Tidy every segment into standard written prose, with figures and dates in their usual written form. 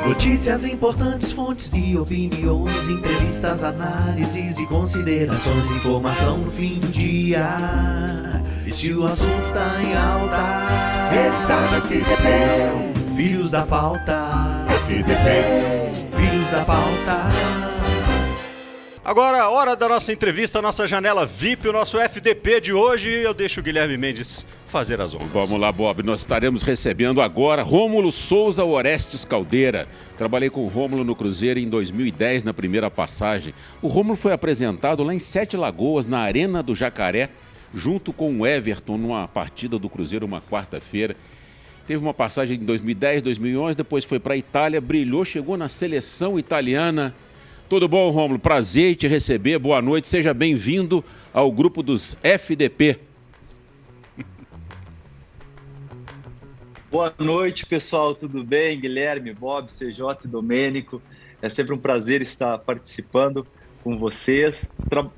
Notícias importantes, fontes e opiniões, entrevistas, análises e considerações, informação no fim do dia. E se o assunto tá em alta, ele tá no FDP. Filhos da pauta, FDP. Filhos da pauta. Agora, hora da nossa entrevista, nossa janela VIP, o nosso FDP de hoje. Eu deixo o Guilherme Mendes fazer as honras. Vamos lá, Bob. Nós estaremos recebendo agora Rômulo Souza Orestes Caldeira. Trabalhei com o Rômulo no Cruzeiro em 2010, na primeira passagem. O Rômulo foi apresentado lá em Sete Lagoas, na Arena do Jacaré, junto com o Everton, numa partida do Cruzeiro, uma quarta-feira. Teve uma passagem em 2010, 2011, depois foi para a Itália, brilhou, chegou na seleção italiana. Tudo bom, Rômulo? Prazer em te receber, boa noite, seja bem-vindo ao grupo dos FDP. Boa noite, pessoal, tudo bem? Guilherme, Bob, CJ e Domênico. É sempre um prazer estar participando com vocês.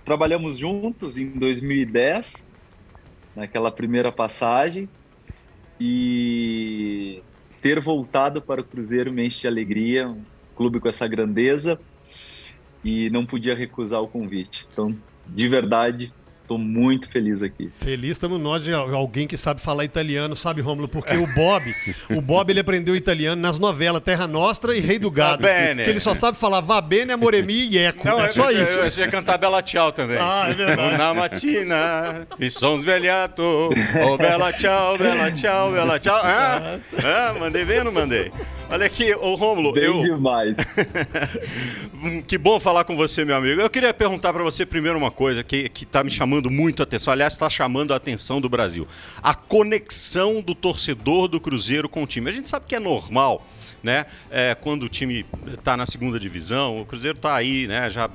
Trabalhamos juntos em 2010, naquela primeira passagem, e ter voltado para o Cruzeiro me enche de alegria, um clube com essa grandeza, e não podia recusar o convite. Então, de verdade, estou muito feliz aqui. Feliz estamos nós de alguém que sabe falar italiano, sabe, Rômulo? Porque o Bob ele aprendeu italiano nas novelas Terra Nostra e Rei do Gado. Que ele só sabe falar va bene, amore mio e eco. Não, é só isso. Eu ia cantar Bella Ciao também. Ah, é verdade. Una mattina mi son svegliato, oh bella ciao, bella ciao, bella ciao. Mandei bem ou não mandei? Olha aqui, ô Rômulo. Bem demais. Que bom falar com você, meu amigo. Eu queria perguntar para você primeiro uma coisa que está me chamando muito a atenção. Aliás, está chamando a atenção do Brasil. A conexão do torcedor do Cruzeiro com o time. A gente sabe que é normal, né? Quando o time está na segunda divisão, o Cruzeiro está aí, né? Já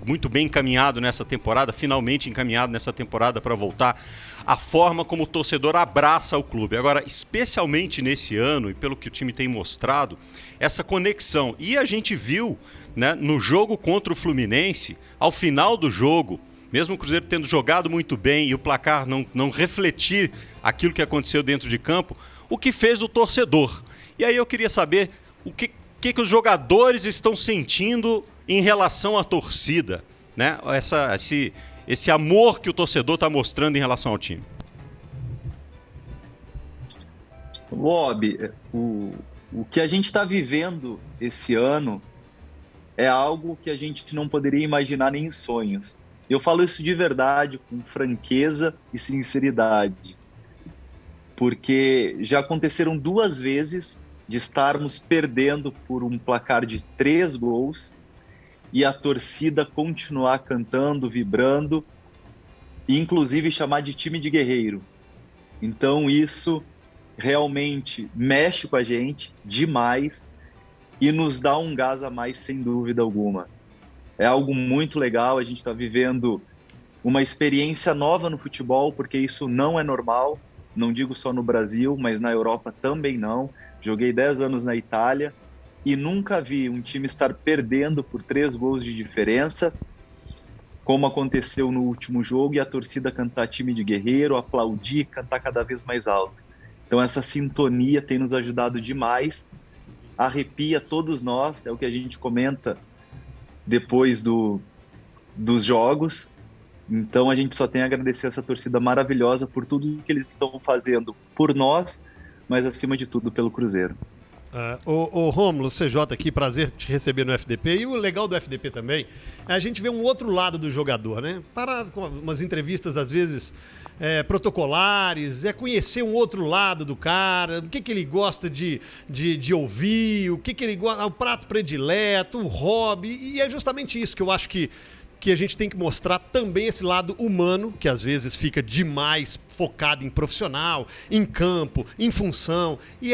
muito bem encaminhado nessa temporada, finalmente encaminhado nessa temporada para voltar. A forma como o torcedor abraça o clube. Agora, especialmente nesse ano, e pelo que o time tem mostrado, essa conexão. E a gente viu, né, no jogo contra o Fluminense, ao final do jogo, mesmo o Cruzeiro tendo jogado muito bem e o placar não refletir aquilo que aconteceu dentro de campo, o que fez o torcedor. E aí eu queria saber o que os jogadores estão sentindo em relação à torcida, né? Esse amor que o torcedor está mostrando em relação ao time. Bob, o que a gente está vivendo esse ano é algo que a gente não poderia imaginar nem em sonhos. Eu falo isso de verdade, com franqueza e sinceridade, porque já aconteceram 2 vezes de estarmos perdendo por um placar de 3 gols e a torcida continuar cantando, vibrando, e inclusive chamar de time de guerreiro. Então isso realmente mexe com a gente demais e nos dá um gás a mais, sem dúvida alguma. É algo muito legal, a gente está vivendo uma experiência nova no futebol, porque isso não é normal, não digo só no Brasil, mas na Europa também não. Joguei 10 anos na Itália e nunca vi um time estar perdendo por 3 gols de diferença, como aconteceu no último jogo, e a torcida cantar time de guerreiro, aplaudir, cantar cada vez mais alto. Então essa sintonia tem nos ajudado demais, arrepia todos nós, é o que a gente comenta depois dos jogos. Então a gente só tem a agradecer essa torcida maravilhosa por tudo que eles estão fazendo por nós, mas acima de tudo pelo Cruzeiro. O Rômulo, CJ aqui, prazer te receber no FDP. E o legal do FDP também é a gente ver um outro lado do jogador, né? Para com umas entrevistas, às vezes, protocolares, conhecer um outro lado do cara, o que ele gosta de ouvir, o que ele gosta, o prato predileto, o hobby. E é justamente isso que eu acho que a gente tem que mostrar também, esse lado humano, que às vezes fica demais focado em profissional, em campo, em função. E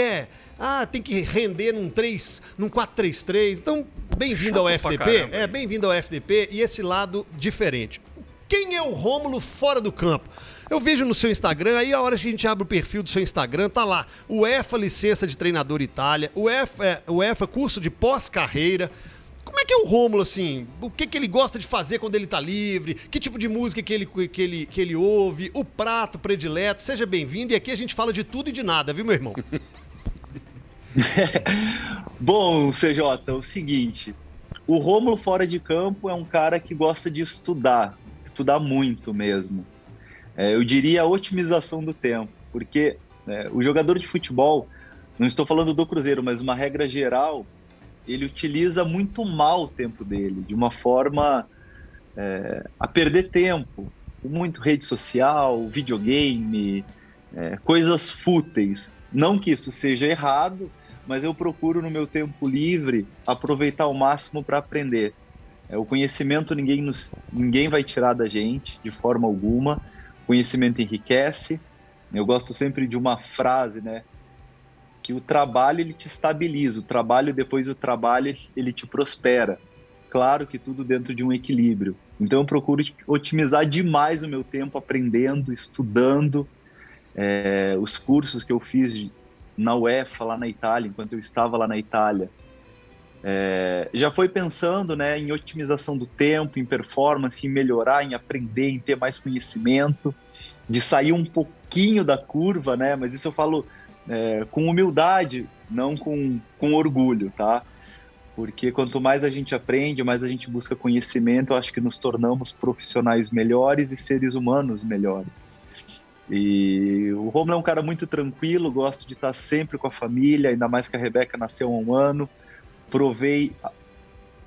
tem que render num 4-3-3. Então, bem-vindo ao FDP. Bem-vindo ao FDP e esse lado diferente. Quem é o Rômulo fora do campo? Eu vejo no seu Instagram, aí a hora que a gente abre o perfil do seu Instagram, tá lá, UEFA licença de treinador Itália, UEFA curso de pós-carreira. Como é que é o Rômulo, assim? O que ele gosta de fazer quando ele tá livre? Que tipo de música que ele ouve? O prato predileto? Seja bem-vindo. E aqui a gente fala de tudo e de nada, viu, meu irmão? Bom, CJ, é o seguinte, o Rômulo fora de campo é um cara que gosta de estudar muito mesmo. Eu diria a otimização do tempo, porque o jogador de futebol, não estou falando do Cruzeiro, mas uma regra geral, ele utiliza muito mal o tempo dele, de uma forma a perder tempo, muito rede social, videogame, coisas fúteis. Não que isso seja errado, mas eu procuro no meu tempo livre aproveitar ao máximo para aprender. O conhecimento ninguém vai tirar da gente, de forma alguma. O conhecimento enriquece. Eu gosto sempre de uma frase, né? Que o trabalho ele te estabiliza, depois do trabalho ele te prospera. Claro que tudo dentro de um equilíbrio. Então eu procuro otimizar demais o meu tempo aprendendo, estudando. Os cursos que eu fiz na UEFA, lá na Itália, enquanto eu estava lá na Itália, já foi pensando, né, em otimização do tempo, em performance, em melhorar, em aprender, em ter mais conhecimento, de sair um pouquinho da curva, né, mas isso eu falo com humildade, não com orgulho, tá? Porque quanto mais a gente aprende, mais a gente busca conhecimento, eu acho que nos tornamos profissionais melhores e seres humanos melhores. E o Rômulo é um cara muito tranquilo, gosto de estar sempre com a família, ainda mais que a Rebeca nasceu há um ano.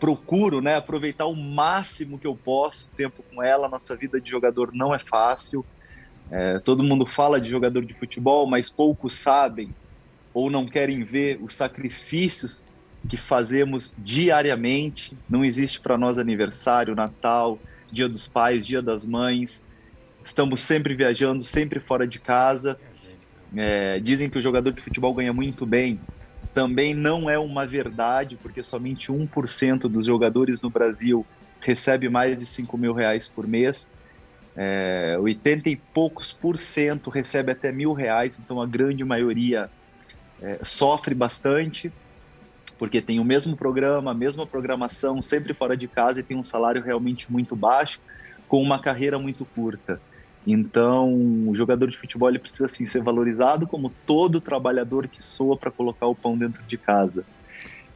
Procuro, né, aproveitar o máximo que eu posso o tempo com ela. Nossa vida de jogador não é fácil. Todo mundo fala de jogador de futebol, mas poucos sabem ou não querem ver os sacrifícios que fazemos diariamente. Não existe para nós aniversário, Natal, Dia dos Pais, Dia das Mães. Estamos sempre viajando, sempre fora de casa. Dizem que o jogador de futebol ganha muito bem. Também não é uma verdade, porque somente 1% dos jogadores no Brasil recebe mais de R$5.000 por mês. 80 e poucos % recebe até R$1.000, então a grande maioria sofre bastante, porque tem o mesmo programa, a mesma programação, sempre fora de casa e tem um salário realmente muito baixo, com uma carreira muito curta. Então, o jogador de futebol ele precisa assim, ser valorizado como todo trabalhador que soa para colocar o pão dentro de casa.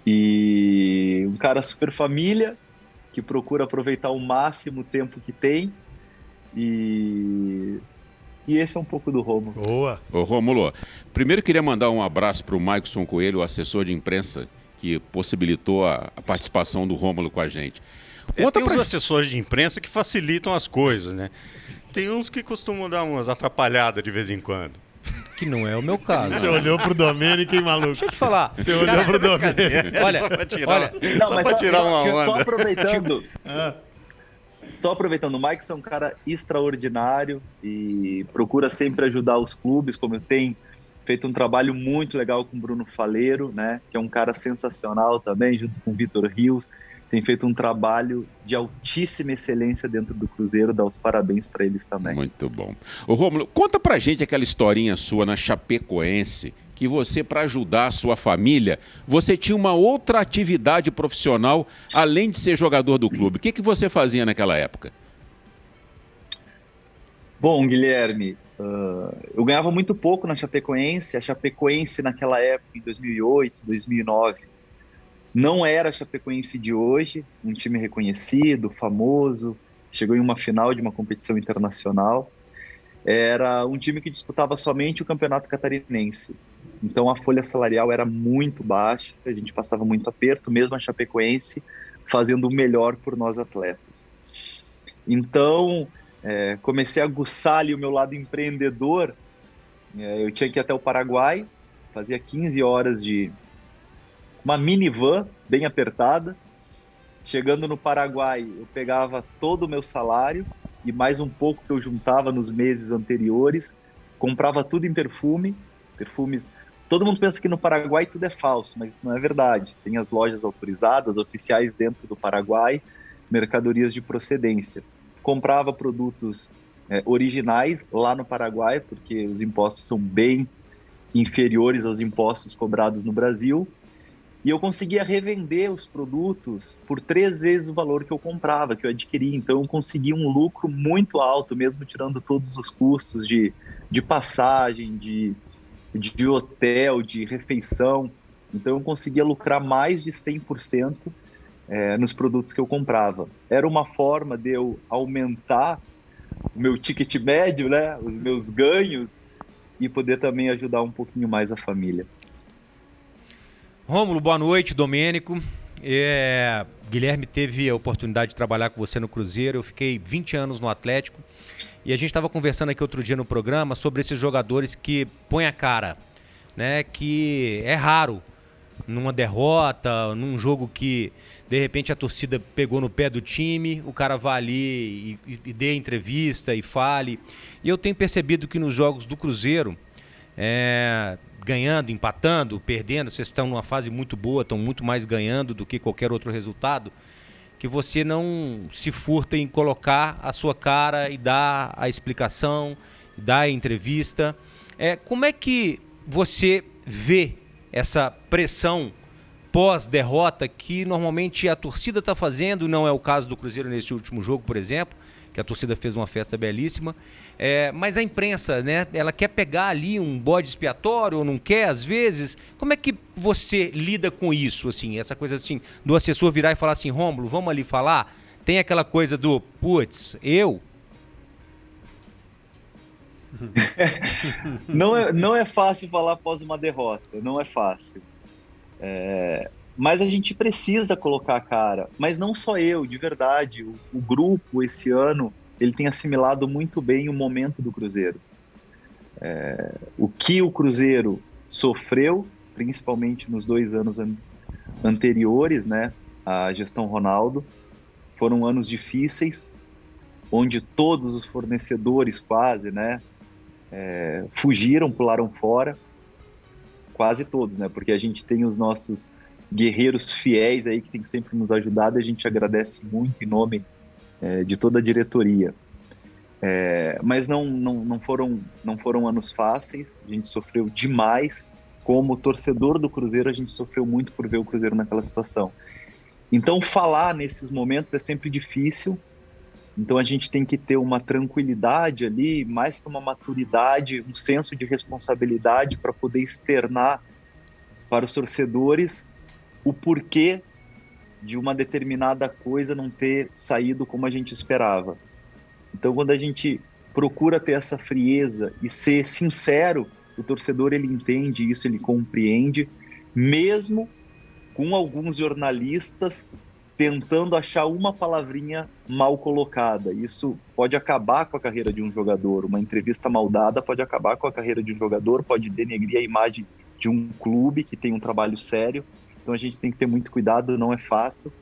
E um cara super família, que procura aproveitar o máximo tempo que tem. E esse é um pouco do Rômulo. Boa. Ô Rômulo, primeiro queria mandar um abraço para o Maicson Coelho, o assessor de imprensa, que possibilitou a participação do Rômulo com a gente. Tem uns assessores de imprensa que facilitam as coisas, né? Tem uns que costumam dar umas atrapalhadas de vez em quando. Que não é o meu caso. Você olhou pro Domênico, hein, maluco? Deixa eu te falar. Você olhou pro Domênico. Olha, Só pra tirar uma onda. Só aproveitando, o Maicon é um cara extraordinário e procura sempre ajudar os clubes, como eu tenho feito um trabalho muito legal com o Bruno Faleiro, né, que é um cara sensacional também, junto com o Vitor Rios. Tem feito um trabalho de altíssima excelência dentro do Cruzeiro, dá os parabéns para eles também. Muito bom. Ô Rômulo, conta pra gente aquela historinha sua na Chapecoense, que você, para ajudar a sua família, você tinha uma outra atividade profissional, além de ser jogador do clube. O que você fazia naquela época? Bom, Guilherme, eu ganhava muito pouco na Chapecoense. A Chapecoense naquela época, em 2008, 2009, não era a Chapecoense de hoje, um time reconhecido, famoso, chegou em uma final de uma competição internacional. Era um time que disputava somente o Campeonato Catarinense. Então a folha salarial era muito baixa, a gente passava muito aperto, mesmo a Chapecoense fazendo o melhor por nós atletas. Então comecei a aguçar ali o meu lado empreendedor. Eu tinha que ir até o Paraguai, fazia 15 horas de uma minivan bem apertada. Chegando no Paraguai, eu pegava todo o meu salário e mais um pouco que eu juntava nos meses anteriores, comprava tudo em perfumes. Todo mundo pensa que no Paraguai tudo é falso, mas isso não é verdade. Tem as lojas autorizadas, oficiais dentro do Paraguai, mercadorias de procedência. Comprava produtos originais lá no Paraguai, porque os impostos são bem inferiores aos impostos cobrados no Brasil. E eu conseguia revender os produtos por 3 vezes o valor que eu comprava, que eu adquiria. Então eu conseguia um lucro muito alto, mesmo tirando todos os custos de passagem, de hotel, de refeição. Então eu conseguia lucrar mais de 100% nos produtos que eu comprava. Era uma forma de eu aumentar o meu ticket médio, né, os meus ganhos, e poder também ajudar um pouquinho mais a família. Rômulo, boa noite. Domênico. Guilherme teve a oportunidade de trabalhar com você no Cruzeiro. Eu fiquei 20 anos no Atlético. E a gente estava conversando aqui outro dia no programa sobre esses jogadores que põem a cara, né? Que é raro numa derrota, num jogo que de repente a torcida pegou no pé do time, o cara vá ali e dê entrevista e fale. E eu tenho percebido que nos jogos do Cruzeiro, ganhando, empatando, perdendo, vocês estão numa fase muito boa, estão muito mais ganhando do que qualquer outro resultado, que você não se furta em colocar a sua cara e dar a explicação, dar a entrevista. Como é que você vê essa pressão pós-derrota que normalmente a torcida está fazendo, não é o caso do Cruzeiro nesse último jogo, por exemplo, que a torcida fez uma festa belíssima, mas a imprensa, né, ela quer pegar ali um bode expiatório ou não quer, às vezes. Como é que você lida com isso, assim, essa coisa assim, do assessor virar e falar assim, Rômulo, vamos ali falar? Tem aquela coisa do, putz, eu... Não é fácil falar após uma derrota, não é fácil. Mas a gente precisa colocar a cara. Mas não só eu, de verdade. O grupo, esse ano, ele tem assimilado muito bem o momento do Cruzeiro. O que o Cruzeiro sofreu, principalmente nos 2 anos anteriores, né, à gestão Ronaldo, foram anos difíceis, onde todos os fornecedores quase, né, fugiram, pularam fora, quase todos, né, porque a gente tem os nossos guerreiros fiéis aí que tem sempre nos ajudado, e a gente agradece muito em nome de toda a diretoria. Mas não foram anos fáceis, a gente sofreu demais. Como torcedor do Cruzeiro, a gente sofreu muito por ver o Cruzeiro naquela situação. Então falar nesses momentos é sempre difícil, então a gente tem que ter uma tranquilidade ali, mais que uma maturidade, um senso de responsabilidade para poder externar para os torcedores o porquê de uma determinada coisa não ter saído como a gente esperava. Então, quando a gente procura ter essa frieza e ser sincero, o torcedor ele entende isso, ele compreende, mesmo com alguns jornalistas tentando achar uma palavrinha mal colocada. Isso pode acabar com a carreira de um jogador. Uma entrevista mal dada pode acabar com a carreira de um jogador, pode denegrir a imagem de um clube que tem um trabalho sério. Então a gente tem que ter muito cuidado, não é fácil,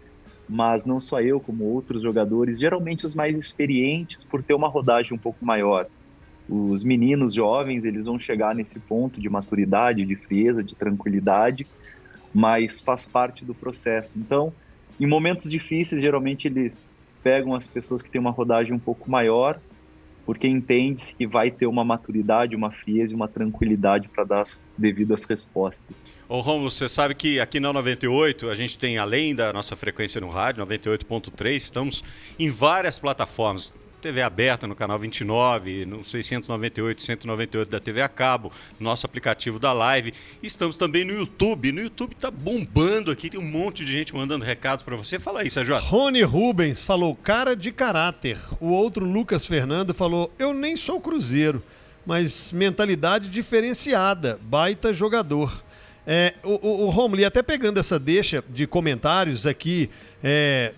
mas não só eu, como outros jogadores, geralmente os mais experientes, por ter uma rodagem um pouco maior. Os meninos jovens, eles vão chegar nesse ponto de maturidade, de frieza, de tranquilidade, mas faz parte do processo. Então, em momentos difíceis, geralmente eles pegam as pessoas que têm uma rodagem um pouco maior, porque entende-se que vai ter uma maturidade, uma frieza e uma tranquilidade para dar as devidas respostas. Ô Rômulo, você sabe que aqui na 98 a gente tem, além da nossa frequência no rádio, 98.3, estamos em várias plataformas. TV aberta no canal 29, no 698, 198 da TV a cabo, nosso aplicativo da Live. Estamos também no YouTube. No YouTube tá bombando aqui, tem um monte de gente mandando recados para você. Fala aí, Sérgio. Rony Rubens falou, cara de caráter. O outro, Lucas Fernando, falou, eu nem sou Cruzeiro, mas mentalidade diferenciada, baita jogador. O Rômulo, e até pegando essa deixa de comentários aqui,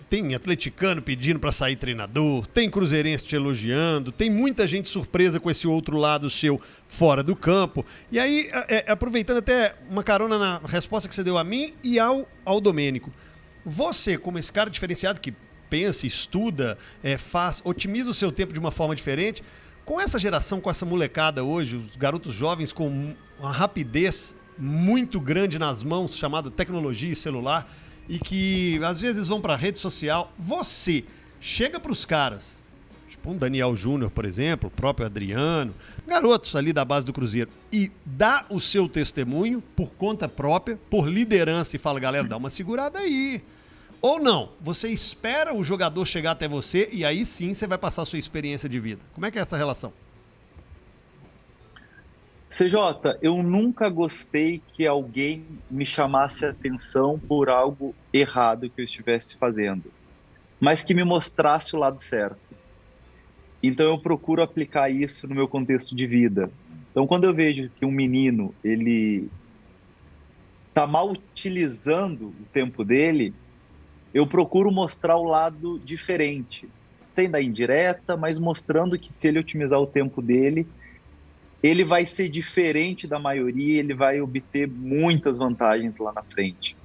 tem atleticano pedindo para sair treinador, tem cruzeirense te elogiando, tem muita gente surpresa com esse outro lado seu fora do campo. E aí, aproveitando até uma carona na resposta que você deu a mim e ao Domênico, você, como esse cara diferenciado que pensa, estuda, otimiza o seu tempo de uma forma diferente, com essa geração, com essa molecada hoje, os garotos jovens com uma rapidez muito grande nas mãos, chamada tecnologia e celular, e que às vezes vão para a rede social, você chega para os caras, tipo um Daniel Júnior, por exemplo, o próprio Adriano, garotos ali da base do Cruzeiro, e dá o seu testemunho por conta própria, por liderança, e fala, galera, dá uma segurada aí. Ou não, você espera o jogador chegar até você e aí sim você vai passar a sua experiência de vida. Como é que é essa relação? CJ, eu nunca gostei que alguém me chamasse a atenção por algo errado que eu estivesse fazendo, mas que me mostrasse o lado certo. Então eu procuro aplicar isso no meu contexto de vida. Então quando eu vejo que um menino, ele está mal utilizando o tempo dele, eu procuro mostrar o lado diferente, sem dar indireta, mas mostrando que se ele otimizar o tempo dele, ele vai ser diferente da maioria, ele vai obter muitas vantagens lá na frente.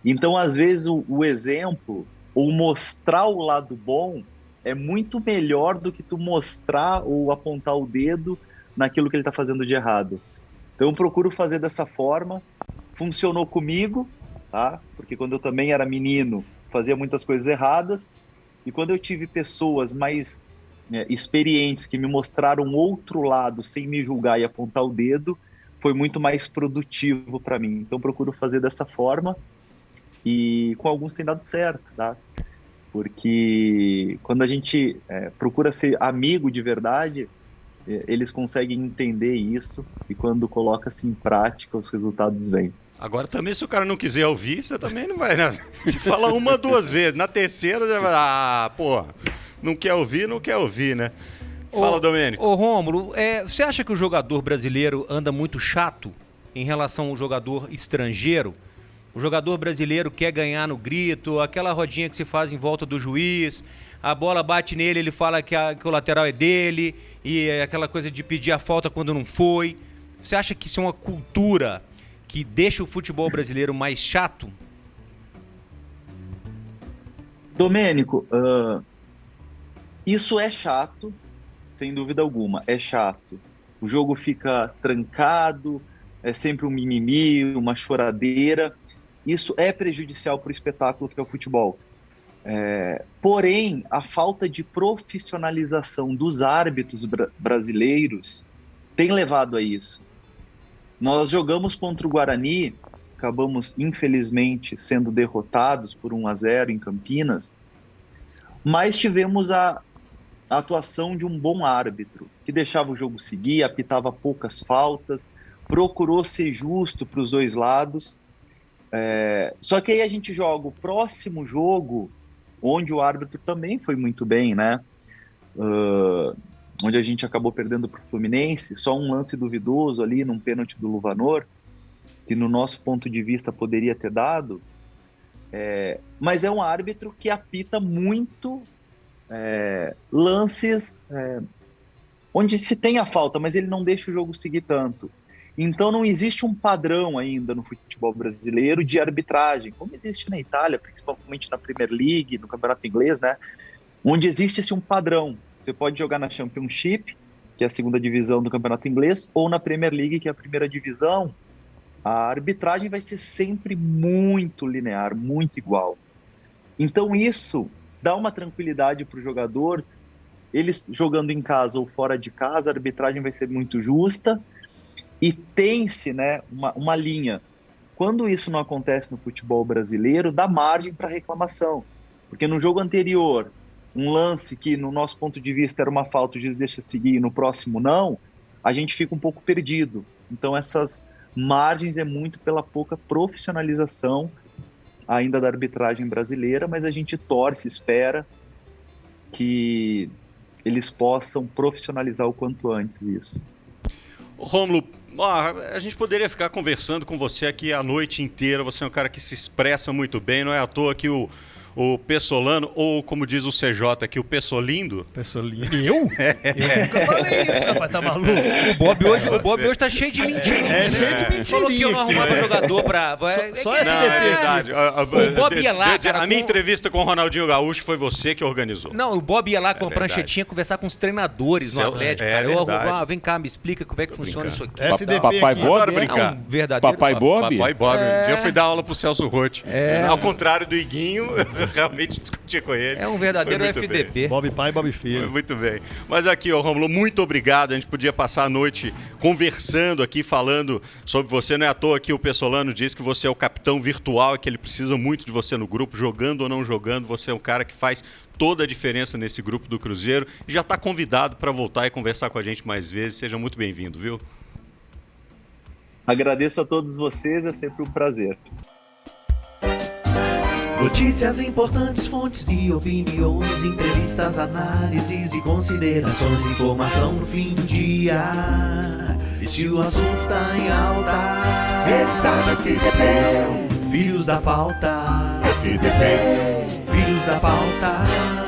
Então, às vezes, o exemplo, ou mostrar o lado bom, é muito melhor do que tu mostrar ou apontar o dedo naquilo que ele está fazendo de errado. Então, eu procuro fazer dessa forma. Funcionou comigo, tá? Porque quando eu também era menino, fazia muitas coisas erradas. E quando eu tive pessoas mais experientes que me mostraram outro lado sem me julgar e apontar o dedo, foi muito mais produtivo para mim. Então, procuro fazer dessa forma e com alguns tem dado certo, tá? Porque quando a gente procura ser amigo de verdade, eles conseguem entender isso e quando coloca-se em prática, os resultados vêm. Agora também, se o cara não quiser ouvir, você também não vai, né? Você fala uma, duas vezes, na terceira já vai, não quer ouvir, né? Fala, Domênico. Ô, Rômulo, você acha que o jogador brasileiro anda muito chato em relação ao jogador estrangeiro? O jogador brasileiro quer ganhar no grito, aquela rodinha que se faz em volta do juiz, a bola bate nele, ele fala que o lateral é dele, e aquela coisa de pedir a falta quando não foi. Você acha que isso é uma cultura que deixa o futebol brasileiro mais chato? Domênico, isso é chato, sem dúvida alguma, é chato. O jogo fica trancado, é sempre um mimimi, uma choradeira. Isso é prejudicial para o espetáculo que é o futebol. Porém, a falta de profissionalização dos árbitros brasileiros tem levado a isso. Nós jogamos contra o Guarani, acabamos, infelizmente, sendo derrotados por 1-0 em Campinas, mas tivemos a atuação de um bom árbitro, que deixava o jogo seguir, apitava poucas faltas, procurou ser justo para os dois lados. Só que aí a gente joga o próximo jogo, onde o árbitro também foi muito bem, né? Onde a gente acabou perdendo para o Fluminense, só um lance duvidoso ali, num pênalti do Luvanor, que no nosso ponto de vista poderia ter dado, mas é um árbitro que apita muito lances onde se tem a falta, mas ele não deixa o jogo seguir tanto. Então não existe um padrão ainda no futebol brasileiro de arbitragem, como existe na Itália, principalmente na Premier League, no campeonato inglês, né? Onde existe um padrão. Você pode jogar na Championship, que é a segunda divisão do campeonato inglês, ou na Premier League, que é a primeira divisão. A arbitragem vai ser sempre muito linear, muito igual. Então isso dá uma tranquilidade para os jogadores. Eles jogando em casa ou fora de casa, a arbitragem vai ser muito justa. E tem-se, né, uma linha. Quando isso não acontece no futebol brasileiro, dá margem para reclamação. Porque no jogo anterior, um lance que, no nosso ponto de vista, era uma falta, o juiz deixa seguir e no próximo não, a gente fica um pouco perdido. Então, essas margens é muito pela pouca profissionalização ainda da arbitragem brasileira, mas a gente torce, espera que eles possam profissionalizar o quanto antes isso. Rômulo, a gente poderia ficar conversando com você aqui a noite inteira. Você é um cara que se expressa muito bem. Não é à toa que o Pessolano, ou como diz o CJ aqui, o Pessolindo. Pessolindo? Eu nunca falei isso, rapaz, tá maluco? O Bob hoje tá cheio de mentira. Cheio de mentirinha. Falou que eu não arrumava jogador pra... Só Não, é verdade. O Bob ia lá, cara, a minha entrevista com o Ronaldinho Gaúcho foi você que organizou. Não, o Bob ia lá com a pranchetinha conversar com os treinadores no Atlético. Cara. Vem cá, me explica como é que funciona isso aqui. FDP Papai aqui. Bob? Adoro brincar. Verdadeiro. Papai Bob? Papai Bob. Um dia eu fui dar aula pro Celso Rotti. Ao contrário do Iguinho, realmente discutir com ele. É um verdadeiro Foi muito FDP. bem. Bob pai, Bob filho. Muito bem. Mas aqui, ô Rômulo, muito obrigado. A gente podia passar a noite conversando aqui, falando sobre você. Não é à toa que o Pessolano disse que você é o capitão virtual e que ele precisa muito de você no grupo, jogando ou não jogando. Você é um cara que faz toda a diferença nesse grupo do Cruzeiro. E já está convidado para voltar e conversar com a gente mais vezes. Seja muito bem-vindo, viu? Agradeço a todos vocês, é sempre um prazer. Notícias importantes, fontes e opiniões, entrevistas, análises e considerações, informação no fim do dia. E se o assunto tá em alta, ele tá no FDP. Filhos da pauta, FDP. Filhos da pauta.